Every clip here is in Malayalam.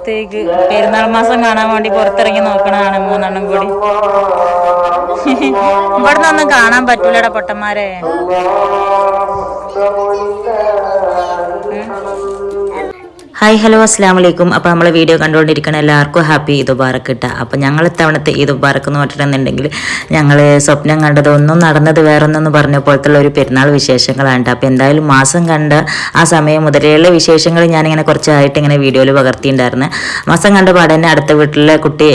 പുറത്തേക്ക് പെരുന്നാൾ മാസം കാണാൻ വേണ്ടി പുറത്തിറങ്ങി നോക്കണതാണ് മൂന്നെണ്ണം കൂടി. ഇവിടുന്ന് ഒന്നും കാണാൻ പറ്റൂലടാ പൊട്ടന്മാരെ. ഹായ് ഹലോ അസ്സാം വലൈക്കും. അപ്പോൾ നമ്മൾ വീഡിയോ കണ്ടുകൊണ്ടിരിക്കണം എല്ലാവർക്കും ഹാപ്പി ഈദ് മുബാറക്ക് കിട്ടുക. അപ്പോൾ ഞങ്ങൾ ഇത്തവണത്തെ ഈദ് മുബാറക്ക് എന്ന് പറഞ്ഞിട്ടുണ്ടെങ്കിൽ ഞങ്ങൾ സ്വപ്നം കണ്ടത് ഒന്നും നടന്നത് വേറൊന്നെന്ന് പറഞ്ഞ പോലത്തുള്ള ഒരു പെരുന്നാൾ വിശേഷങ്ങളാണ്. അപ്പോൾ എന്തായാലും മാസം കണ്ട ആ സമയം മുതലുള്ള വിശേഷങ്ങൾ ഞാനിങ്ങനെ കുറച്ചായിട്ട് ഇങ്ങനെ വീഡിയോയിൽ പകർത്തിയിട്ടുണ്ടായിരുന്നു. മാസം കണ്ട പാടെ തന്നെ അടുത്ത വീട്ടിലെ കുട്ടി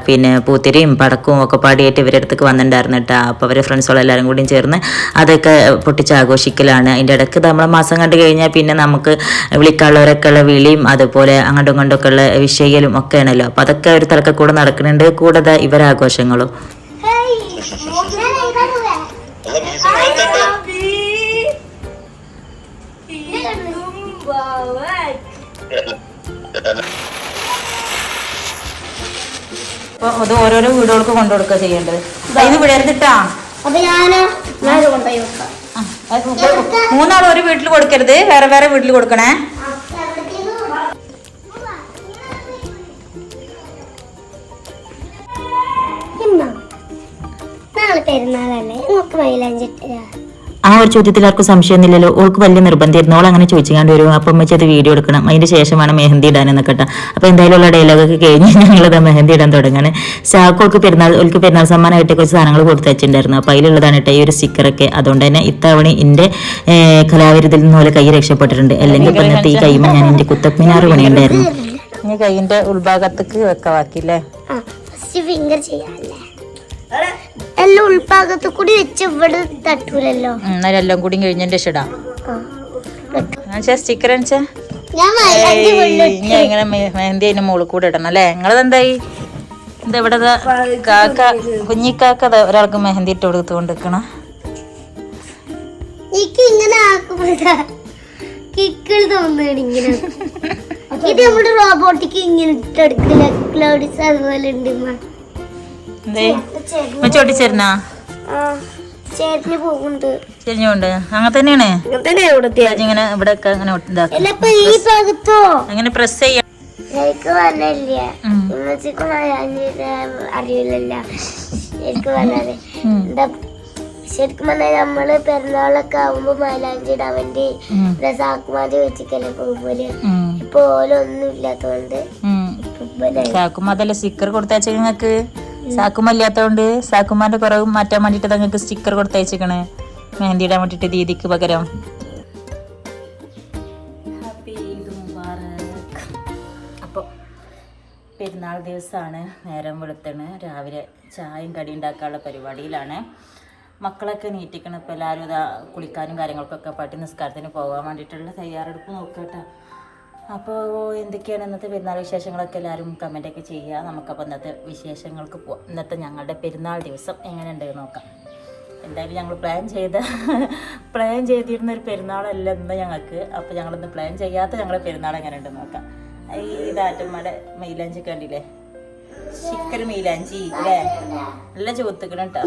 പിന്നെ പൂത്തിരിയും പടക്കവും ഒക്കെ പാടിയായിട്ട് ഇവരുടെ അടുത്തേക്ക് വന്നിട്ടുണ്ടായിരുന്നു കേട്ടോ. അപ്പോൾ അവർ ഫ്രണ്ട്സുകളെല്ലാവരും കൂടിയും ചേർന്ന് അതൊക്കെ പൊട്ടിച്ച് ആഘോഷിക്കലാണ്. അതിൻ്റെ ഇടയ്ക്ക് നമ്മളെ മാസം കണ്ടു കഴിഞ്ഞാൽ പിന്നെ നമുക്ക് വിളിക്കാനുള്ളവരൊക്കെ ഉള്ള വിളി അതുപോലെ അങ്ങോട്ടും ഇങ്ങോട്ടൊക്കെ ഉള്ള വിഷയലും ഒക്കെ ആണല്ലോ. അപ്പൊ അതൊക്കെ ഒരു തലക്കെ കൂടെ നടക്കുന്നുണ്ട്. കൂടെ ഇവരാഘോഷങ്ങളും അപ്പൊ അത് ഓരോരോ വീടുകൾക്ക് കൊണ്ടുകൊടുക്കുക ചെയ്യേണ്ടത്. ഇത് വിടരുതിട്ടാ. മൂന്നാൾ ഒരു വീട്ടിൽ കൊടുക്കരുത്, വേറെ വേറെ വീട്ടിൽ കൊടുക്കണേ. ആ ഒരു ചോദ്യത്തിൽ ആർക്കും സംശയമൊന്നുമില്ലല്ലോ. ഓൾക്ക് വലിയ നിർബന്ധമായിരുന്നു. ഓൾ അങ്ങനെ ചോദിച്ചാണ്ട് വരും. അപ്പം വെച്ച് അത് വീഡിയോ എടുക്കണം, അതിന്റെ ശേഷമാണ് മെഹന്തി ഇടാനെന്നൊക്കെ കേട്ടോ. അപ്പൊ എന്തായാലും ഉള്ള ഡയലോഗൊക്കെ കഴിഞ്ഞ് ഞങ്ങളത് മെഹന്തി ഇടാൻ തുടങ്ങാണ്. ഓൾക്ക് പെരുന്നാൾ സമ്മാനമായിട്ട് കുറച്ച് സാധനങ്ങൾ കൊടുത്ത് വെച്ചിട്ടുണ്ടായിരുന്നു. അപ്പൊ അതിലുള്ളതാണ് കേട്ടോ ഈ ഒരു സ്റ്റിക്കറൊക്കെ. അതുകൊണ്ട് തന്നെ ഇത്തവണ എന്റെ കലാവിരുതിൽ നിന്ന് പോലെ കൈ രക്ഷപ്പെട്ടിട്ടുണ്ട്. അല്ലെങ്കിൽ ഇപ്പൊ ഇന്നത്തെ ഈ കൈമ ഞാൻ എന്റെ കുത്തപ്പിനാറ് പണിയുണ്ടായിരുന്നു. ഇനി കൈയിന്റെ ഉൾഭാഗത്തേക്ക് വെക്കാക്കില്ലേ, എല്ലാം ഉൾഭാഗത്ത് കൂടി വെച്ച് ഇവിടെ തട്ടൂലല്ലോ. എല്ലാം കൂടി കഴിഞ്ഞതിന്റെ ഇടാം. സ്റ്റിക്കർ ഇങ്ങനെ മെഹന്തി അതിന്റെ മുകളിൽ കൂടെ ഇടണം അല്ലേ. നിങ്ങളതെന്തായി? എന്താ ഇവിടെ കാക്ക കുഞ്ഞിക്കാക്ക ഒരാൾക്ക് മെഹന്തി ഇട്ട് കൊടുത്തുകൊണ്ട് നിൽക്കണം. ഇത് നമ്മുടെ റോബോട്ടിക്ക് ഇങ്ങനെ ഇട്ടെടുക്കില്ല. ക്ലൗഡീസ് അതുപോലെ ഉണ്ട്. ചോട്ടിച്ചേരുന്നാ ചെരിഞ്ഞുകൊണ്ട് അങ്ങനെ തന്നെയാണ്. ഇങ്ങനെ ഇവിടെ അങ്ങനെ പ്രസ് ചെയ്യാം. അറിയില്ല ശരിക്കും പറഞ്ഞാൽ നമ്മള് പെരുന്നാളൊക്കെ ആവുമ്പോ മൈലാഞ്ചി ഇടാൻ വേണ്ടി സാക്കുമാതി വെച്ചിക്കല്ലേ പോകുമ്പോലെ. ഇപ്പൊ ഓലൊന്നും ഇല്ലാത്തോണ്ട് സാക്കുമാതല്ല സ്റ്റിക്കർ കൊടുത്തയച്ച നിങ്ങക്ക്. സാക്കുമല്ലാത്തോണ്ട് സാക്കുമാന്റെ കുറവ് മാറ്റാൻ വേണ്ടിട്ട് നിങ്ങൾക്ക് സ്റ്റിക്കർ കൊടുത്തയച്ചേക്കണേ മെഹന്തി ഇടാൻ വേണ്ടിട്ട് ദീദിക്ക് പകരം. ഹാപ്പി ഈദ് മുബാറക്ക്. അപ്പോൾ പെരുന്നാൾ ദിവസമാണ്, നേരം വെളുത്താണ്. രാവിലെ ചായയും കടി ഉണ്ടാക്കാനുള്ള പരിപാടിയിലാണ്. മക്കളൊക്കെ നീറ്റിക്കണം. ഇപ്പോൾ എല്ലാവരും ഇതാ കുളിക്കാനും കാര്യങ്ങൾക്കൊക്കെ പാട്ടി നിസ്കാരത്തിന് പോകാൻ വേണ്ടിയിട്ടുള്ള തയ്യാറെടുപ്പ് നോക്കട്ടെ. അപ്പോൾ എന്തൊക്കെയാണ് ഇന്നത്തെ പെരുന്നാൾ വിശേഷങ്ങളൊക്കെ എല്ലാവരും കമൻറ്റൊക്കെ ചെയ്യുക. നമുക്കപ്പോൾ ഇന്നത്തെ വിശേഷങ്ങൾക്ക് പോവാം. ഇന്നത്തെ ഞങ്ങളുടെ പെരുന്നാൾ ദിവസം എങ്ങനെയുണ്ട് നോക്കാം. എന്തായാലും ഞങ്ങൾ പ്ലാൻ ചെയ്തിരുന്നൊരു പെരുന്നാളല്ല ഇന്ന് ഞങ്ങൾക്ക്. അപ്പോൾ ഞങ്ങളിന്ന് പ്ലാൻ ചെയ്യാത്ത ഞങ്ങളുടെ പെരുന്നാൾ എങ്ങനെയുണ്ട് നോക്കാം. ഈ ഇതാറ്റമ്മയുടെ മൈലാഞ്ചി കണ്ടില്ലേ, ചിക്കൻ മൈലാഞ്ചി അല്ലേ, നല്ല ചോത്തിക്കണം കേട്ടോ.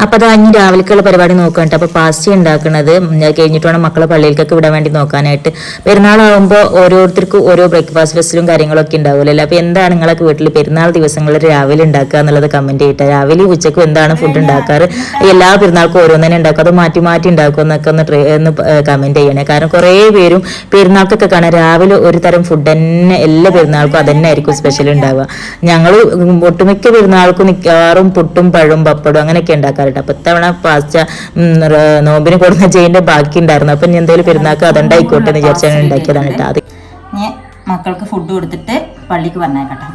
അപ്പൊ അതാ ഇനി രാവിലേക്കുള്ള പരിപാടി നോക്കണ്ട. അപ്പൊ പാസ്റ്റി ഉണ്ടാക്കുന്നത് കഴിഞ്ഞിട്ട് വേണം മക്കളെ പള്ളിയിലേക്കൊക്കെ വിടാൻ വേണ്ടി നോക്കാനായിട്ട്. പെരുന്നാളാകുമ്പോൾ ഓരോരുത്തർക്കും ഓരോ ബ്രേക്ക്ഫാസ്റ്റ് ഫെസ്റ്റിലും കാര്യങ്ങളൊക്കെ ഉണ്ടാവില്ലല്ലോ. അപ്പൊ എന്താണ് നിങ്ങളൊക്കെ വീട്ടിൽ പെരുന്നാൾ ദിവസങ്ങളിൽ രാവിലെ ഉണ്ടാക്കുക എന്നുള്ളത് കമന്റ് ചെയ്തിട്ട്. രാവിലെ ഉച്ചക്കും എന്താണ് ഫുഡ് ഉണ്ടാക്കാറ്, എല്ലാ പെരുന്നാൾക്കും ഓരോന്ന് തന്നെ ഉണ്ടാക്കും, അത് മാറ്റി മാറ്റി ഉണ്ടാക്കും എന്നൊക്കെ ഒന്ന് കമന്റ് ചെയ്യണേ. കാരണം കുറേ പേരും പെരുന്നാൾക്കൊക്കെ കാണാൻ രാവിലെ ഒരു തരം ഫുഡ് തന്നെ എല്ലാ പെരുന്നാൾക്കും അത് തന്നെ ആയിരിക്കും സ്പെഷ്യൽ ഉണ്ടാവുക. ഞങ്ങൾ ഒട്ടുമിക്ക പെരുന്നാൾക്കും മിക്കവാറും പുട്ടും പഴവും പപ്പടും അങ്ങനെയൊക്കെ ഉണ്ടാക്കാറുണ്ട്. അപ്പൊ ഇത്തവണ പാസ്ത നോമ്പിന് കൊടുക്കുന്ന ചെയ്യുന്ന ബാക്കി ഉണ്ടായിരുന്നു. അപ്പൊ ഇനി എന്തെങ്കിലും പെരുന്നാൾക്ക് അതുണ്ടായിക്കോട്ടെ എന്ന് വിചാരിച്ചാണ് ഉണ്ടാക്കിയതാണ് കേട്ടോ. അത് ഞാൻ മക്കൾക്ക് ഫുഡ് കൊടുത്തിട്ട് പള്ളിക്ക് പറഞ്ഞേക്കട്ടെ.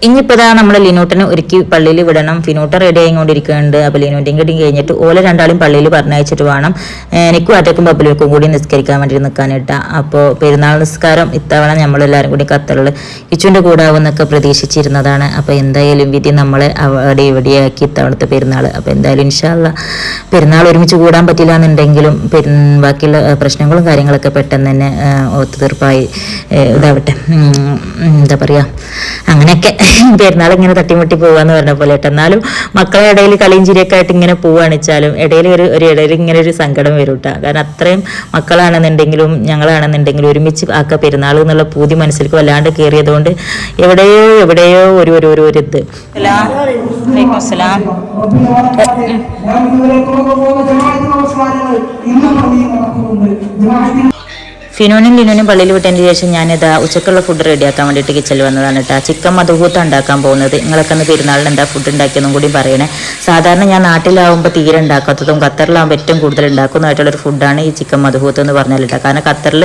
ഇനിയിപ്പോൾ നമ്മൾ ലിനൂട്ടിനെ ഒരുക്കി പള്ളിയിൽ വിടണം. ഫിനൂട്ട റെഡി ആയിക്കൊണ്ടിരിക്കുന്നുണ്ട്. അപ്പോൾ ലിനൂട്ടിയും കടിയും കഴിഞ്ഞിട്ട് ഓല രണ്ടാളും പള്ളിയിൽ പറഞ്ഞയച്ചിട്ട് വേണം എനിക്കും ആറ്റക്കും ബബിലേക്കും കൂടി നിസ്കരിക്കാൻ വേണ്ടി നിൽക്കാനിട്ടാ. അപ്പോൾ പെരുന്നാൾ നിസ്കാരം ഇത്തവണ നമ്മളെല്ലാവരും കൂടി ഖത്തറിൽ കിച്ചുവിൻ്റെ കൂടെ ആവുമെന്നൊക്കെ പ്രതീക്ഷിച്ചിരുന്നതാണ്. അപ്പോൾ എന്തായാലും വിധി നമ്മളെ അവിടെ ഇവിടെയാക്കി ഇത്തവണത്തെ പെരുന്നാൾ. അപ്പോൾ എന്തായാലും ഇൻഷാ അല്ലാഹ് പെരുന്നാൾ ഒരുമിച്ച് കൂടാൻ പറ്റില്ല എന്നുണ്ടെങ്കിലും ബാക്കിയുള്ള പ്രശ്നങ്ങളും കാര്യങ്ങളൊക്കെ പെട്ടെന്ന് തന്നെ ഒത്തുതീർപ്പായി ഇതാവട്ടെ, എന്താ പറയുക, അങ്ങനെയൊക്കെ പെരുന്നാൾ ഇങ്ങനെ തട്ടിമുട്ടി പോവാന്ന് പറഞ്ഞ പോലെ കേട്ടോ. എന്നാലും മക്കളെ ഇടയിൽ കളിയും ചിരിയൊക്കെ ആയിട്ട് ഇങ്ങനെ പോവാണിച്ചാലും ഇടയിൽ ഇടയിൽ ഇങ്ങനെ ഒരു സങ്കടം വരും കേട്ടോ. കാരണം അത്രയും മക്കളാണെന്നുണ്ടെങ്കിലും ഞങ്ങളാണെന്നുണ്ടെങ്കിലും ഒരുമിച്ച് ആക്കുക പെരുന്നാൾ എന്നുള്ള പൂതി മനസ്സിലേക്ക് വല്ലാണ്ട് കയറിയതുകൊണ്ട് എവിടെയോ ഒരു ഇത്. ഫിനോനും ലിനോനും പള്ളിയിൽ വിട്ടതിന് ശേഷം ഞാനിതാ ഉച്ചക്കുള്ള ഫുഡ് റെഡിയാക്കാൻ വേണ്ടിയിട്ട് കിച്ചണിൽ വന്നതാണ് കേട്ടോ. ചിക്കൻ മധുഹൂത്ത ഉണ്ടാക്കാൻ പോകുന്നത്. നിങ്ങളൊക്കെ ഒന്ന് പെരുന്നാളിന് എന്താ ഫുഡ് ഉണ്ടാക്കിയെന്നും കൂടി പറയണേ. സാധാരണ ഞാൻ നാട്ടിലാവുമ്പോൾ തീരെ ഉണ്ടാക്കാത്തതും ഖത്തറിലാവുമ്പോൾ ഏറ്റവും കൂടുതൽ ഉണ്ടാക്കുന്നതായിട്ടുള്ളൊരു ഫുഡാണ് ഈ ചിക്കൻ മധുഹൂത്ത് എന്ന് പറഞ്ഞാൽ കേട്ടോ. കാരണം ഖത്തറിൽ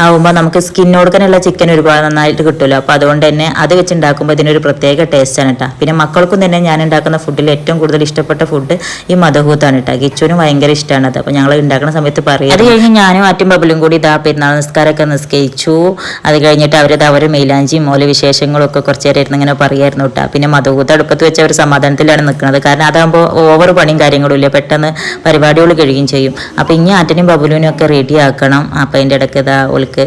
ആവുമ്പോൾ നമുക്ക് സ്കിന്നോടുക്കാനുള്ള ചിക്കൻ ഒരുപാട് നന്നായിട്ട് കിട്ടുമല്ലോ. അപ്പോൾ അതുകൊണ്ട് തന്നെ അത് വെച്ച് ഉണ്ടാക്കുമ്പോൾ ഇതിനൊരു പ്രത്യേക ടേസ്റ്റാണ് കേട്ടോ. പിന്നെ മക്കൾക്കും തന്നെ ഞാൻ ഉണ്ടാക്കുന്ന ഫുഡിൽ ഏറ്റവും കൂടുതൽ ഇഷ്ടപ്പെട്ട ഫുഡ് ഈ മധുഹൂത്താണ് കേട്ടോ. കിച്ചുവിനും ഭയങ്കര ഇഷ്ടമാണ് അത്. അപ്പോൾ ഞങ്ങൾ ഉണ്ടാക്കുന്ന സമയത്ത് പറയും. അത് കഴിഞ്ഞ് ഞാനും ആറ്റും ബബിളും കൂടി ഇതാ പെരുന്നാൾ നിസ്കാരമൊക്കെ നിസ്കരിച്ചു. അത് കഴിഞ്ഞിട്ട് അവർ മൈലാഞ്ചിയും ഓല വിശേഷങ്ങളും ഒക്കെ കുറച്ച് നേരം ഇരുന്ന് ഇങ്ങനെ പറയായിരുന്നു കേട്ടോ. പിന്നെ മധുഹൂത്ത് അടുപ്പത്ത് വെച്ച ഒരു സമാധാനത്തിലാണ് നിൽക്കുന്നത്. കാരണം അതാകുമ്പോൾ ഓവർ പണിയും കാര്യങ്ങളും ഇല്ല, പെട്ടെന്ന് പരിപാടികൾ കഴിയുകയും ചെയ്യും. അപ്പോൾ ഇനി ആറ്റനും ബബുലിനും ഒക്കെ റെഡി ആക്കണം. അപ്പോൾ അതിൻ്റെ ഇടയ്ക്ക് ഇതാ ഓൾക്ക്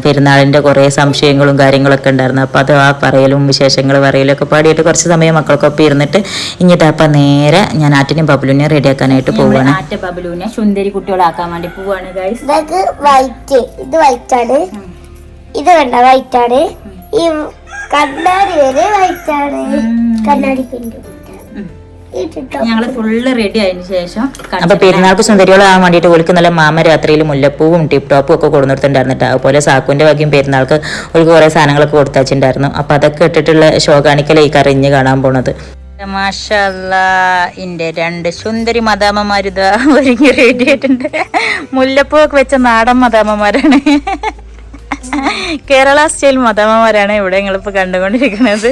പെരുന്നാളിൻ്റെ കുറേ സംശയങ്ങളും കാര്യങ്ങളൊക്കെ ഉണ്ടായിരുന്നു. അപ്പോൾ അത് ആ പറയലും വിശേഷങ്ങൾ പറയലും ഒക്കെ പാടിയിട്ട് കുറച്ച് സമയം മക്കൾക്കൊപ്പം ഇരുന്നിട്ട് ഇനിയിട്ട് അപ്പം നേരെ ഞാൻ ആറ്റനും ബബുലിനെ റെഡിയാക്കാനായിട്ട് പോവുകയാണ്. ആറ്റ ബബുലിനെ സുന്ദരി കുട്ടികളാക്കാൻ വേണ്ടി പോവുകയാണ് ഗൈസ്. വൈറ്റ്, ഇത് വൈറ്റ് ആണ്, ഇത് കണ്ട വൈറ്റ് ആണ്, ഈ കണ്ണാടി വരെ വൈറ്റ് ആണ്, കണ്ണാടി ഞങ്ങള് ഫുള്ള് റെഡി ആയതിനു ശേഷം അപ്പൊ പെരുന്നാൾക്ക് സുന്ദരികളാകാൻ വേണ്ടിയിട്ട് ഓൾക്ക് നല്ല മാമ രാത്രിയിൽ മുല്ലപ്പൂവും ടിപ് ടോപ്പും ഒക്കെ കൊടുത്തിട്ടുണ്ടായിരുന്നിട്ട്. അതുപോലെ സാക്കുവിന്റെ വകയും പെരുന്നാൾക്ക് ഓൾക്ക് കുറെ സാധനങ്ങളൊക്കെ കൊടുത്തച്ചിട്ടുണ്ടായിരുന്നു. അപ്പൊ അതൊക്കെ ഇട്ടിട്ടുള്ള ഷോ കാണിക്കലേ ഈ കറിഞ്ഞ് കാണാൻ പോണത്. മാഷല്ലാ, ഇന്റെ രണ്ട് സുന്ദരി മദാമ്മമാരിതാ ഒരുങ്ങി റെഡി ആയിട്ടുണ്ട്. മുല്ലപ്പൂവൊക്കെ വെച്ച നാടൻ മദാമ്മമാരാണ്, കേരള സ്റ്റൈൽ മദാമ്മമാരാണ് ഇവിടെ നിങ്ങളിപ്പോ കണ്ടുകൊണ്ടിരിക്കുന്നത്.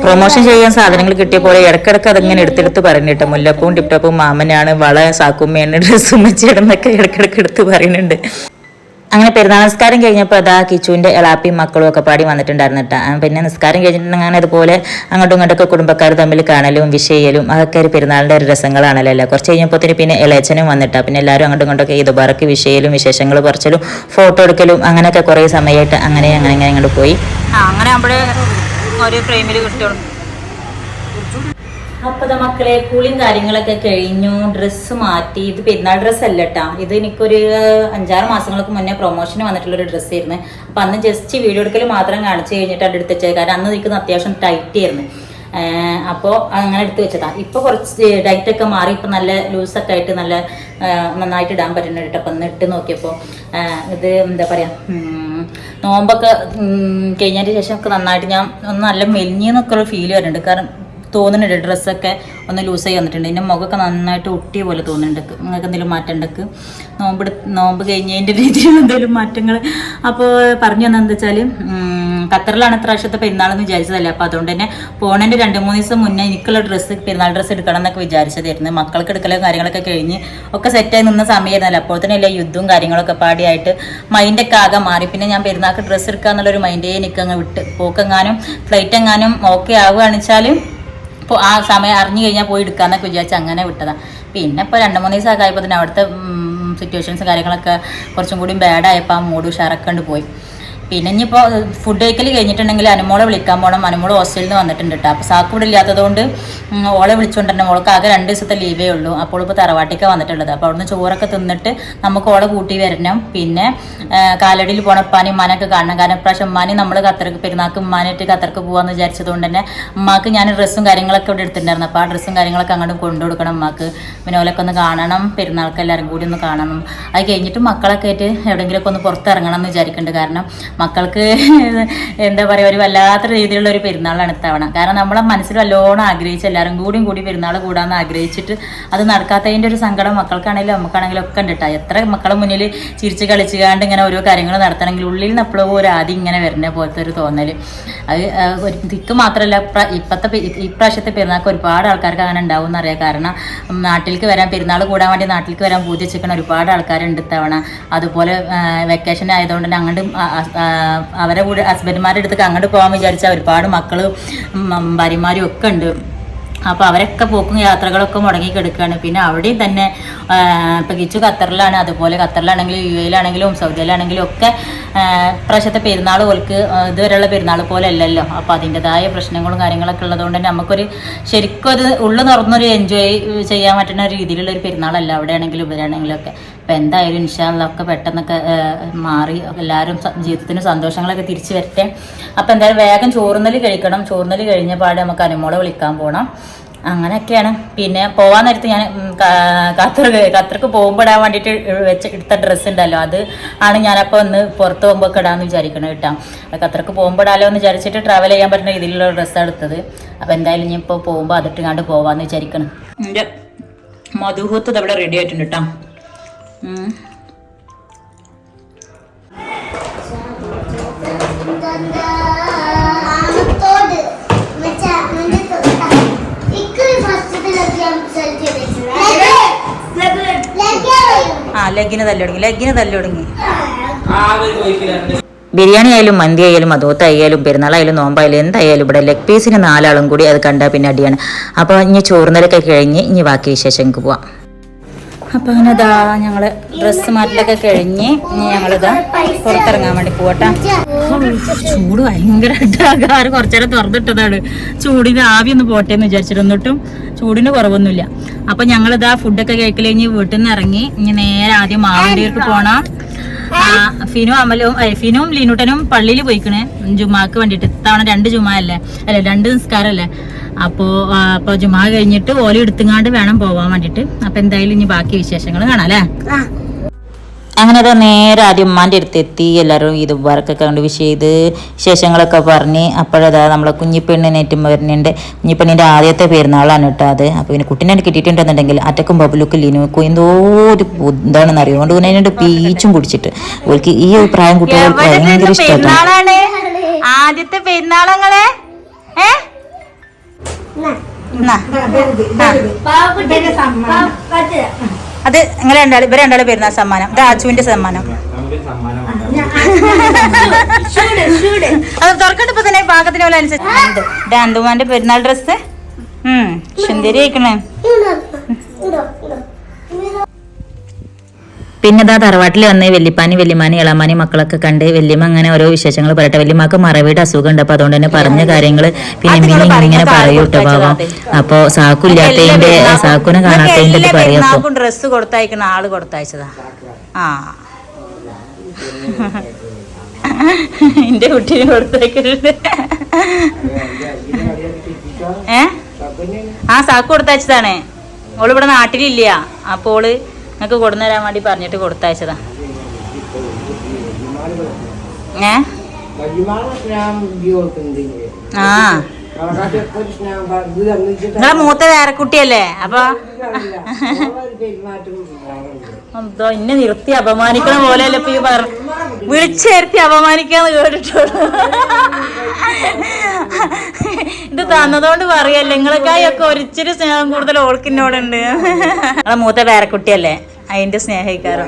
പ്രൊമോഷൻ ചെയ്യാൻ സാധനങ്ങൾ കിട്ടിയ പോലെ ഇടക്കിടക്ക് അതിങ്ങനെ എടുത്തെടുത്ത് പറയുന്നുണ്ട്. മുല്ലപ്പൂവും ടിപ്ടോപ്പും മാമനാണ്, വള സാക്കുമ്മയാണ്, ഡ്രസ്സും വെച്ചിടുന്നൊക്കെ ഇടക്കിടക്ക് എടുത്ത് പറയുന്നുണ്ട്. അങ്ങനെ പെരുന്നാൾ നിസ്കാരം കഴിഞ്ഞപ്പോൾ അതാ കിച്ചുവിൻ്റെ എളാപ്പിയും മക്കളും ഒക്കെ പാടി വന്നിട്ടുണ്ടായിരുന്നു കേട്ടോ. പിന്നെ നിസ്കാരം കഴിഞ്ഞിട്ടുണ്ടെങ്കിൽ അങ്ങനെ അതുപോലെ അങ്ങോട്ടും ഇങ്ങോട്ടൊക്കെ കുടുംബക്കാർ തമ്മിൽ കാണലും വിഷയലും അതൊക്കെ ഒരു പെരുന്നാളിൻ്റെ ഒരു രസങ്ങളാണല്ലോ. കുറച്ച് കഴിഞ്ഞപ്പോൾ പിന്നെ ഇളയച്ചനും വന്നിട്ടാ. പിന്നെ എല്ലാവരും അങ്ങോട്ടും ഇങ്ങോട്ടൊക്കെ ഇതുബാറക്ക് വിഷയലും വിശേഷങ്ങൾ പറിച്ചലും ഫോട്ടോ എടുക്കലും അങ്ങനെയൊക്കെ കുറേ സമയമായിട്ട് അങ്ങനെ അങ്ങോട്ട് പോയി. അങ്ങനെ നമ്മുടെ ഒരു ഫ്രെയിമിൽ കിട്ടുള്ളൂ. അപ്പൊ മക്കളെ കുളിയും കാര്യങ്ങളൊക്കെ കഴിഞ്ഞു, ഡ്രസ്സ് മാറ്റി. ഇത് പെരുന്നാൾ ഡ്രസ്സ് അല്ല കേട്ടാ, ഇത് എനിക്കൊരു 5-6 മാസങ്ങൾക്ക് മുന്നേ പ്രൊമോഷന് വന്നിട്ടുള്ളൊരു ഡ്രസ്സ് ആയിരുന്നു. അപ്പൊ അന്ന് ജസ്റ്റ് വീഡിയോ എടുക്കൽ മാത്രം കാണിച്ചു കഴിഞ്ഞിട്ട് അത് എടുത്ത് വെച്ചത്. കാരണം അന്ന് നിൽക്കുന്ന അത്യാവശ്യം ടൈറ്റ് ആയിരുന്നു. അപ്പോൾ അങ്ങനെ എടുത്ത് വെച്ചതാ. ഇപ്പൊ കുറച്ച് ഡയറ്റൊക്കെ മാറി, ഇപ്പൊ നല്ല ലൂസൊക്കെ ആയിട്ട് നല്ല നന്നായിട്ട് ഇടാൻ പറ്റുന്നുണ്ട്. അപ്പൊ ഒന്ന് ഇട്ട് നോക്കിയപ്പോൾ ഇത് എന്താ പറയാ, നോമ്പൊക്കെ കഴിഞ്ഞതിന് ശേഷം ഒക്കെ നന്നായിട്ട് ഞാൻ ഒന്ന് നല്ല മെലിഞ്ഞെന്നൊക്കെ ഒരു ഫീൽ വരുന്നുണ്ട്. കാരണം തോന്നുന്നുണ്ട് ഡ്രസ്സൊക്കെ ഒന്ന് ലൂസായി വന്നിട്ടുണ്ട്. എൻ്റെ മുഖമൊക്കെ നന്നായിട്ട് ഒട്ടിയ പോലെ തോന്നുന്നുണ്ട്. നിങ്ങൾക്ക് എന്തെങ്കിലും മാറ്റം ഉണ്ടെങ്കിൽ നോമ്പ് കഴിഞ്ഞതിൻ്റെ രീതിയിൽ എന്തെങ്കിലും മാറ്റങ്ങൾ. അപ്പോൾ പറഞ്ഞു തന്നെന്താ വെച്ചാൽ ഖത്തറിലാണ് ഇപ്രാവശ്യത്തെ പെരുന്നാളെന്ന് വിചാരിച്ചതല്ല. അപ്പോൾ അതുകൊണ്ട് തന്നെ പോണേൻ്റെ 2-3 ദിവസം മുന്നേ എനിക്കുള്ള പെരുന്നാൾ ഡ്രസ്സ് എടുക്കണം എന്നൊക്കെ വിചാരിച്ചതായിരുന്നു. മക്കൾക്ക് എടുക്കലും കാര്യങ്ങളൊക്കെ കഴിഞ്ഞ് ഒക്കെ സെറ്റായി നിന്ന സമയമായിരുന്നല്ലോ. അപ്പോൾ തന്നെ എല്ലാ യുദ്ധവും കാര്യങ്ങളൊക്കെ പാടിയായിട്ട് മൈൻഡൊക്കെ ആകെ മാറി. പിന്നെ ഞാൻ പെരുന്നാൾക്ക് ഡ്രസ്സ് എടുക്കുക എന്നുള്ളൊരു മൈൻഡേ എനിക്കങ്ങ് വിട്ട്. പോക്കെങ്ങാനും ഫ്ലൈറ്റ് എങ്ങാനും ഓക്കെ ആവുകയാണെന്ന് വെച്ചാൽ ഇപ്പോൾ ആ സമയം അറിഞ്ഞു കഴിഞ്ഞാൽ പോയി എടുക്കാമെന്നൊക്കെ വിചാരിച്ച് അങ്ങനെ വിട്ടതാണ്. പിന്നെ ഇപ്പോൾ 2-3 ദിവസമൊക്കെ ആയപ്പോൾ തന്നെ അവിടുത്തെ സിറ്റുവേഷൻസ് കാര്യങ്ങളൊക്കെ കുറച്ചും കൂടി ബാഡായപ്പോൾ ആ മൂഡ് ഉഷാറൊക്കെ പോയി. പിന്നെ ഇനിയിപ്പോൾ ഫുഡ് കഴിക്കൽ കഴിഞ്ഞിട്ടുണ്ടെങ്കിൽ അനുമോളെ വിളിക്കാൻ പോകണം. അനുമോൾ ഹോസ്റ്റലിൽ നിന്ന് വന്നിട്ടുണ്ട് കേട്ടോ. അപ്പോൾ സാക്ക് ഇവിടെ ഇല്ലാത്തതുകൊണ്ട് ഓളെ വിളിച്ചുകൊണ്ട് തന്നെ മോൾക്ക് ആകെ 2 ദിവസത്തെ ലീവേ ഉള്ളൂ. അപ്പോൾ ഇപ്പോൾ തറവാട്ടിക്ക് വന്നിട്ടുള്ളത്. അപ്പോൾ അവിടുന്ന് ചോറൊക്കെ തിന്നിട്ട് നമുക്ക് ഓളെ കൂട്ടി വരണം. പിന്നെ കാലടിയിൽ പോകണം, ഉമ്മാനും ഉമ്മാനൊക്കെ കാണണം. കാരണം ഇപ്രാവശ്യം ഉമ്മാനും നമ്മൾ ഖത്തർക്ക് പെരുന്നാൾക്ക് ഉമ്മാനായിട്ട് ഖത്തർക്ക് പോകാമെന്ന് വിചാരിച്ചതുകൊണ്ട് തന്നെ ഉമ്മാക്ക് ഞാൻ ഡ്രസ്സും കാര്യങ്ങളൊക്കെ ഇവിടെ എടുത്തിട്ടുണ്ടായിരുന്നു. അപ്പോൾ ആ ഡ്രസ്സും കാര്യങ്ങളൊക്കെ അങ്ങോട്ട് കൊണ്ടുകൊടുക്കണം ഉമ്മാക്ക്. പിന്നെ ഓലൊക്കെ ഒന്ന് കാണണം, പെരുന്നാൾക്ക് എല്ലാവരും കൂടി ഒന്ന് കാണണം. അത് കഴിഞ്ഞിട്ട് മക്കളൊക്കെ ആയിട്ട് എവിടെയെങ്കിലുമൊക്കെ ഒന്ന് പുറത്തിറങ്ങണം എന്ന് വിചാരിക്കുന്നുണ്ട്. കാരണം മക്കൾക്ക് എന്താ പറയുക, ഒരു വല്ലാത്ത രീതിയിലുള്ള ഒരു പെരുന്നാളാണ് ഇത്തവണ. കാരണം നമ്മളെ മനസ്സിൽ വല്ലോണം ആഗ്രഹിച്ച് എല്ലാവരും കൂടി പെരുന്നാൾ കൂടാമെന്ന് ആഗ്രഹിച്ചിട്ട് അത് നടക്കാത്തതിൻ്റെ ഒരു സങ്കടം മക്കൾക്കാണെങ്കിലും നമുക്കാണെങ്കിലും ഒക്കെ ഉണ്ട് കേട്ടോ. എത്ര മക്കളെ മുന്നിൽ ചിരിച്ച് കളിച്ചുകാണ്ട് ഇങ്ങനെ ഓരോ കാര്യങ്ങൾ നടത്തണമെങ്കിൽ ഉള്ളിൽ നിന്ന് എപ്പോഴും ഒരു ആദ്യം ഇങ്ങനെ വരുന്ന പോലത്തെ ഒരു തോന്നൽ. അത് ഒരു ദിക്ക് മാത്രമല്ല, ഇപ്രാവശ്യത്തെ പെരുന്നാൾക്ക് ഒരുപാട് ആൾക്കാർക്ക് അങ്ങനെ ഉണ്ടാവും എന്നറിയാം. കാരണം നാട്ടിലേക്ക് വരാൻ, പെരുന്നാൾ കൂടാൻ വേണ്ടി നാട്ടിലേക്ക് വരാൻ പൂജ വെച്ചിരിക്കുന്ന ഒരുപാട് ആൾക്കാരുണ്ട് ഇത്തവണ. അതുപോലെ വെക്കേഷൻ ആയതുകൊണ്ട് തന്നെ അങ്ങോട്ട് അവരെ കൂടെ ഹസ്ബൻഡ്മാരുടെ അടുത്തേക്ക് അങ്ങോട്ട് പോകാൻ വിചാരിച്ചാൽ ഒരുപാട് മക്കളും ഭാര്യമാരും ഒക്കെ ഉണ്ട്. അപ്പോൾ അവരൊക്കെ പോക്കും യാത്രകളൊക്കെ മുടങ്ങി കിടക്കുകയാണ്. പിന്നെ അവിടെയും തന്നെ ഇപ്പം കിച്ചു ഖത്തറിലാണ്, അതുപോലെ ഖത്തറിലാണെങ്കിലും UAE-ലാണെങ്കിലും സൗദിയിലാണെങ്കിലും ഒക്കെ പ്രാവശ്യത്തെ പെരുന്നാൾ ഓൽക്ക് ഇതുവരെയുള്ള പെരുന്നാൾ പോലെ അല്ലല്ലോ. അപ്പോൾ അതിൻ്റെതായ പ്രശ്നങ്ങളും കാര്യങ്ങളൊക്കെ ഉള്ളതുകൊണ്ട് തന്നെ നമുക്കൊരു ശരിക്കും ഒരു ഉള്ളു തുറന്നൊരു എൻജോയ് ചെയ്യാൻ പറ്റുന്ന രീതിയിലുള്ള ഒരു പെരുന്നാളല്ല അവിടെയാണെങ്കിലും ഇവരാണെങ്കിലും ഒക്കെ. അപ്പോൾ എന്തായാലും ഇൻഷാ അല്ലാ ഒക്കെ പെട്ടെന്നൊക്കെ മാറി എല്ലാവരും ജീവിതത്തിന് സന്തോഷങ്ങളൊക്കെ തിരിച്ചു വരട്ടെ. അപ്പോൾ എന്തായാലും വേഗം ചോറുന്നൽ കഴിക്കണം. ചോറുന്നൽ കഴിഞ്ഞ പാടെ നമുക്ക് അനുമോളെ വിളിക്കാൻ പോകണം. അങ്ങനെയൊക്കെയാണ്. പിന്നെ പോകാൻ നേരത്ത് ഞാൻ ഖത്തർക്ക് പോകുമ്പോൾ ഇടാൻ വേണ്ടിയിട്ട് എടുത്ത ഡ്രസ്സ് ഉണ്ടല്ലോ, അത് ആണ് ഞാനപ്പോൾ ഒന്ന് പുറത്ത് പോകുമ്പോൾ ഒക്കെ ഇടാമെന്ന് വിചാരിക്കണം കേട്ടോ. ഖത്തർക്ക് പോകുമ്പോൾ ഇടാലോ എന്ന് വിചാരിച്ചിട്ട് ട്രാവൽ ചെയ്യാൻ പറ്റുന്ന രീതിയിലുള്ള ഡ്രസ്സാണ് എടുത്തത്. അപ്പോൾ എന്തായാലും ഇനി ഇപ്പോൾ പോകുമ്പോൾ അതിട്ട് കണ്ട് പോകാമെന്ന് വിചാരിക്കണം. എൻ്റെ മധുഹൂത്ത് ഇവിടെ റെഡി ആയിട്ടുണ്ട് കേട്ടോ. ലെഗിന് തല്ലുടങ്ങി. ബിരിയാണി ആയാലും മന്തി ആയാലും അതോത്തായാലും പെരുന്നാളായാലും നോമ്പായാലും എന്തായാലും ഇവിടെ ലെഗ് പീസിന് 4 ആളും കൂടി അത് കണ്ടാൽ പിന്നെ അടിയാണ്. അപ്പോൾ ഇനി ചോറുന്നലൊക്കെ കഴിഞ്ഞ് ഇനി ബാക്കി വിശേഷങ്ങൾക്ക് പോവാം. അപ്പോൾ അങ്ങനെ ഇതാ ഞങ്ങൾ ഡ്രസ്സ് മാറ്റലൊക്കെ കഴിഞ്ഞ് ഇനി ഞങ്ങളിതാ പുറത്തിറങ്ങാൻ വേണ്ടി പോകട്ടെ. ചൂട് ഭയങ്കരമായിട്ട് കാറ് കുറച്ചു നേരം തുറന്നിട്ടതാണ്. ചൂടിന് ആവി ഒന്ന് പോട്ടെ എന്ന് വിചാരിച്ചിരുന്നിട്ടും ചൂടിന് കുറവൊന്നുമില്ല. അപ്പം ഞങ്ങളിതാ ഫുഡൊക്കെ കഴിക്കൽ കഴിഞ്ഞ് വീട്ടിൽ നിന്ന് ഇറങ്ങി ഇനി നേരെ ആദ്യം മാവണ്ടിയൂർക്ക് പോകണം. ഫിനും ലീനൂട്ടനും പള്ളിയിൽ പോയിക്കണേ ജുമാക്ക് വേണ്ടിയിട്ട്. ഇത്തവണ 2 ജുമാ അല്ലേ, 2 നിസ്കാരല്ലേ. അപ്പോൾ ജുമാ കഴിഞ്ഞിട്ട് ഓല എടുത്തുങ്ങാണ്ട് വേണം പോവാൻ വേണ്ടിയിട്ട്. അപ്പം എന്തായാലും ഇനി ബാക്കി വിശേഷങ്ങൾ കാണാം അല്ലേ. അങ്ങനെ അത് നേരെ ആദ്യം ഉമ്മാൻ്റെ അടുത്തെത്തി. എല്ലാവരും ഇത് വർക്കൊക്കെ കൊണ്ട് വിശേഷങ്ങളൊക്കെ പറഞ്ഞ് അപ്പോഴതാ നമ്മളെ കുഞ്ഞിപ്പെണ്ണിനേറ്റും വരുന്നുണ്ട്. കുഞ്ഞിപ്പെണ്ണിൻ്റെ ആദ്യത്തെ പെരുന്നാളാണ് കേട്ടോ അത്. അപ്പോൾ പിന്നെ കുട്ടീനെ കിട്ടിയിട്ടുണ്ടെന്നുണ്ടെങ്കിൽ അറ്റക്കും ബബുലുക്കും ലീനുക്കും എന്തോ ഒരു എന്താണെന്ന് അറിയുകൊണ്ട് അതിനോട് പീച്ചും കുടിച്ചിട്ട് ഓൾക്ക് ഈ പ്രായം കുട്ടികൾ ഭയങ്കര ഇഷ്ടമാണ്. ആദ്യത്തെ പെരുന്നാളങ്ങളെ അത് ഇവരെ രണ്ടാളും പെരുന്നാൾ സമ്മാനം. ഇത് ആച്ചുവിന്റെ സമ്മാനം. അത് തുറക്കണ്ടിപ്പോ തന്നെ പാകത്തിന് പോലെ അനുസരിച്ച്. ഇത് അന്തുമാന്റെ പെരുന്നാൾ ഡ്രസ് സുന്ദരി ആയിക്കണേ. പിന്നെ ഇതാ തറവാട്ടിൽ വന്ന് വല്യമാനി ഇളമാനി മക്കളൊക്കെ കണ്ട് വല്യമ്മ അങ്ങനെ ഓരോ വിശേഷങ്ങൾ പറയട്ടെ. വല്യമ്മക്ക് മറവിയുടെ അസുഖം ഉണ്ട്. അപ്പൊ അതുകൊണ്ട് തന്നെ പറഞ്ഞ കാര്യങ്ങള് പിന്നെ ഇങ്ങനെ പറയൂ കേട്ടോ പാവം. അപ്പൊ സാക്കുല്ലാത്തതിന്റെ സാക്കുനെ കാണാത്തതിന്റെ പറയപ്പോ ഡ്രസ് കൊടുത്തയക്കണ ആള് കൊടുത്തയച്ചതാ. എന്റെ കുട്ടീനെ കൊടുത്തയക്കരുത്. സാക്ക് കൊടുത്തയച്ചതാണ്. ഓളിവിടെ നാട്ടിലില്ല. അപ്പോൾ ഓള് നിങ്ങൾക്ക് കൊടുന്നരാൻ വേണ്ടി പറഞ്ഞിട്ട് കൊടുത്തയച്ചതാ. നിങ്ങളെ മൂത്ത വേറെ കുട്ടിയല്ലേ. അപ്പൊ എന്തോ ഇന്നെ നിർത്തി അപമാനിക്കണ പോലെയല്ലേ ഇപ്പൊ ഈ വിളിച്ചേർത്തി അപമാനിക്കാന്ന് കേട്ടിട്ടുള്ളൂ. ഇത് തന്നതുകൊണ്ട് പറയല്ലേ നിങ്ങളെക്കായൊക്കെ ഒരിച്ചിരി സ്നേഹം കൂടുതൽ ഓൾക്കിന്നോടുണ്ട്. നിങ്ങളെ മൂത്ത വേറെ കുട്ടിയല്ലേ, അതിന്റെ സ്നേഹിക്കാരോ.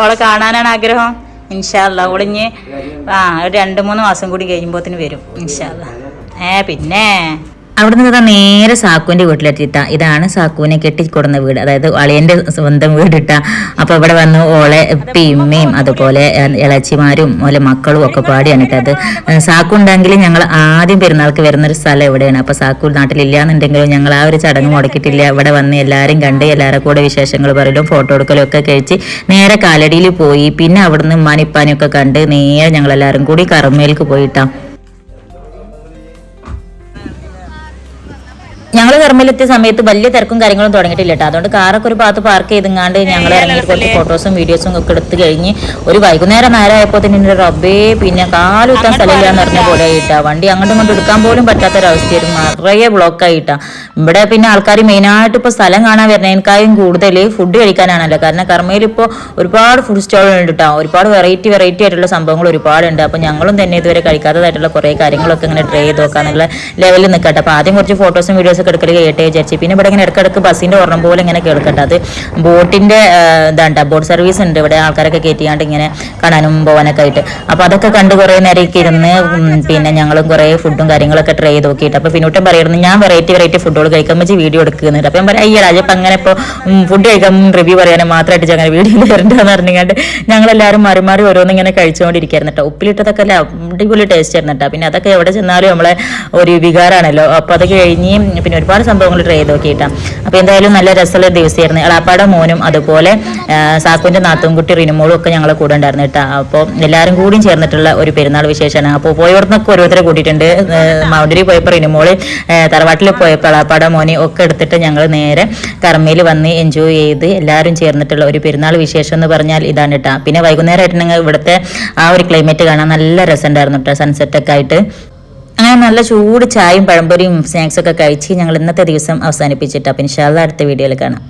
ഓളെ കാണാനാണ് ആഗ്രഹം. ഇൻഷാ അല്ലാ ഓളിഞ്ഞ് ഒരു 2-3 മാസം കൂടി കഴിയുമ്പോത്തിന് വരും ഇൻഷാ അല്ലാ. പിന്നെ അവിടെ നിന്ന് നേരെ സാക്കുവിന്റെ വീട്ടിലെത്തിയിട്ടാ. ഇതാണ് സാക്കുവിനെ കെട്ടിക്കൊടുന്ന വീട്, അതായത് അളിയന്റെ സ്വന്തം വീടിട്ടാ. അപ്പൊ ഇവിടെ വന്ന് ഓളെ പിമ്മയും അതുപോലെ ഇളച്ചിമാരും ഓലെ മക്കളും ഒക്കെ പാടിയാണ് ഇട്ടത്. സാക്കു ഉണ്ടെങ്കിൽ ഞങ്ങൾ ആദ്യം പെരുന്നാൾക്ക് വരുന്നൊരു സ്ഥലം എവിടെയാണ്. അപ്പൊ സാക്കു നാട്ടിലില്ലാന്നുണ്ടെങ്കിലും ഞങ്ങൾ ആ ഒരു ചടങ്ങ് മുടക്കിയിട്ടില്ല. ഇവിടെ വന്ന് എല്ലാവരും കണ്ട് എല്ലാവരും കൂടെ വിശേഷങ്ങൾ പറയലും ഫോട്ടോ എടുക്കലും ഒക്കെ കഴിച്ച് നേരെ കാലടിയിൽ പോയി. പിന്നെ അവിടുന്ന് ഉമ്മാനിപ്പാനും ഒക്കെ കണ്ട് നേരെ ഞങ്ങൾ എല്ലാവരും കൂടി കർമ്മയിലേക്ക് പോയിട്ടാ. ഞങ്ങൾ കർമ്മയിലെത്തിയ സമയത്ത് വലിയ തിരക്കും കാര്യങ്ങളും തുടങ്ങിയിട്ടില്ല കേട്ടോ. അതുകൊണ്ട് കാറൊക്കെ ഒരു ഭാഗത്ത് പാർക്ക് ചെയ്തെങ്ങാണ്ട് ഞങ്ങൾ ഇറങ്ങിയിട്ട് കുറച്ച് ഫോട്ടോസും വീഡിയോസും ഒക്കെ എടുത്ത് കഴിഞ്ഞ് ഒരു വൈകുന്നേരം ആയപ്പോൾ തന്നെ റബ്ബേ പിന്നെ കാലുത്താൻ സ്ഥലമില്ലാന്ന് പറഞ്ഞ പോലെ ആയിട്ടാ. വണ്ടി അങ്ങോട്ടും ഇങ്ങോട്ടും എടുക്കാൻ പോലും പറ്റാത്തൊരവസ്ഥയായിരുന്നു. നിറയെ ബ്ലോക്കായിട്ടാ. ഇവിടെ പിന്നെ ആൾക്കാർ മെയിനായിട്ട് ഇപ്പോൾ സ്ഥലം കാണാൻ വരുന്നതിനേക്കാളും കൂടുതൽ ഫുഡ് കഴിക്കാനാണല്ലോ. കാരണം കർമ്മയിൽ ഇപ്പോൾ ഒരുപാട് ഫുഡ് സ്റ്റോളുണ്ട് കേട്ടോ. ഒരുപാട് വെറൈറ്റി ആയിട്ടുള്ള സംഭവങ്ങൾ ഒരുപാടുണ്ട്. അപ്പോൾ ഞങ്ങളും തന്നെ ഇതുവരെ കഴിക്കാത്തതായിട്ടുള്ള കുറേ കാര്യങ്ങളൊക്കെ ഇങ്ങനെ ട്രൈ ചെയ്ത് നോക്കാന്നുള്ള ലെവലിൽ നിൽക്കട്ടെ. അപ്പോൾ ആദ്യം കുറച്ച് ഫോട്ടോസും വീഡിയോസും ഒക്കെ എടുക്കൽ കേട്ടേ വിചാരിച്ചു. പിന്നെ ഇവിടെ ഇങ്ങനെ ഇടയ്ക്കിടയ്ക്ക് ബസ്സിൻ്റെ ഓർണം പോലെ ഇങ്ങനെ കേൾക്കട്ടെ. അത് ബോട്ടിൻ്റെ ഇതാണ്ട ബോട്ട് സർവീസ് ഉണ്ട് ഇവിടെ, ആൾക്കാരൊക്കെ കയറ്റിയാണ്ട് ഇങ്ങനെ കാണാനും പോകാനൊക്കെ ആയിട്ട്. അപ്പോൾ അതൊക്കെ കണ്ട് കുറേ നേരമൊക്കെ ഇരുന്ന് പിന്നെ ഞങ്ങളും കുറേ ഫുഡും കാര്യങ്ങളൊക്കെ ട്രൈ ചെയ്ത് നോക്കിയിട്ട്. അപ്പോൾ പിന്നോട്ടും പറയുന്നത് ഞാൻ വെറൈറ്റി ഫുഡുകൾ കഴിക്കാൻ വെച്ച് വീഡിയോ എടുക്കുന്നുണ്ട്. അപ്പോൾ ഞാൻ പറയാം അയ്യ രാജ ഇപ്പം അങ്ങനെ ഇപ്പോൾ ഫുഡ് കഴിക്കാൻ റിവ്യൂ പറയാനും മാത്രമായിട്ട് അങ്ങനെ വീഡിയോ വരണ്ടെന്ന് പറഞ്ഞുകൊണ്ട് ഞങ്ങളെല്ലാവരും മാറി ഓരോന്നും ഇങ്ങനെ കഴിച്ചുകൊണ്ടിരിക്കുകയായിരുന്നു കേട്ടോ. ഉപ്പിലിട്ടതൊക്കെ അല്ല അടിപൊളി ടേസ്റ്റ് ആയിരുന്നു കേട്ടോ. പിന്നെ അതൊക്കെ എവിടെ ചെന്നാലും നമ്മളെ ഒരു വികാരമാണല്ലോ. അപ്പോൾ അതൊക്കെ കഴിഞ്ഞ് പിന്നെ ഒരുപാട് സംഭവങ്ങൾ ട്രൈ ചെയ്ത് നോക്കിയിട്ടാണ്. അപ്പോൾ എന്തായാലും നല്ല രസമുള്ള ദിവസമായിരുന്നു. എളാപ്പാടെ മോനും അതുപോലെ സാക്കുവിൻ്റെ നാത്തുംകുട്ടി റിനുമോളും ഒക്കെ ഞങ്ങളെ കൂടെ ഉണ്ടായിരുന്നു കേട്ടോ. അപ്പോൾ എല്ലാവരും കൂടിയും ചേർന്നിട്ടുള്ള ഒരു പെരുന്നാൾ വിശേഷമാണ്. അപ്പോൾ പോയവർന്നൊക്കെ ഓരോരുത്തരെ കൂട്ടിയിട്ടുണ്ട്. മൗണ്ടരി പോയപ്പോൾ റിനുമോള്, തറവാട്ടിൽ പോയപ്പോൾ എളാപ്പാടെ മോനെ ഒക്കെ എടുത്തിട്ട് ഞങ്ങൾ നേരെ കർമ്മയിൽ വന്ന് എൻജോയ് ചെയ്ത് എല്ലാവരും ചേർന്നിട്ടുള്ള ഒരു പെരുന്നാൾ വിശേഷം എന്ന് പറഞ്ഞാൽ ഇതാണ് കേട്ടോ. പിന്നെ വൈകുന്നേരമായിട്ടുണ്ടെങ്കിൽ ഇവിടുത്തെ ആ ഒരു ക്ലൈമറ്റ് കാണാൻ നല്ല രസമുണ്ടായിരുന്നു കേട്ടോ, സൺസെറ്റൊക്കെ ആയിട്ട്. അങ്ങനെ നല്ല ചൂട് ചായയും പഴംപൊരിയും സ്നാക്സൊക്കെ കഴിച്ച് ഞങ്ങൾ ഇന്നത്തെ ദിവസം അവസാനിപ്പിച്ചിട്ടാണ്. അപ്പം ഇൻഷാ അല്ലാഹ് അടുത്ത വീഡിയോയിൽ കാണാം.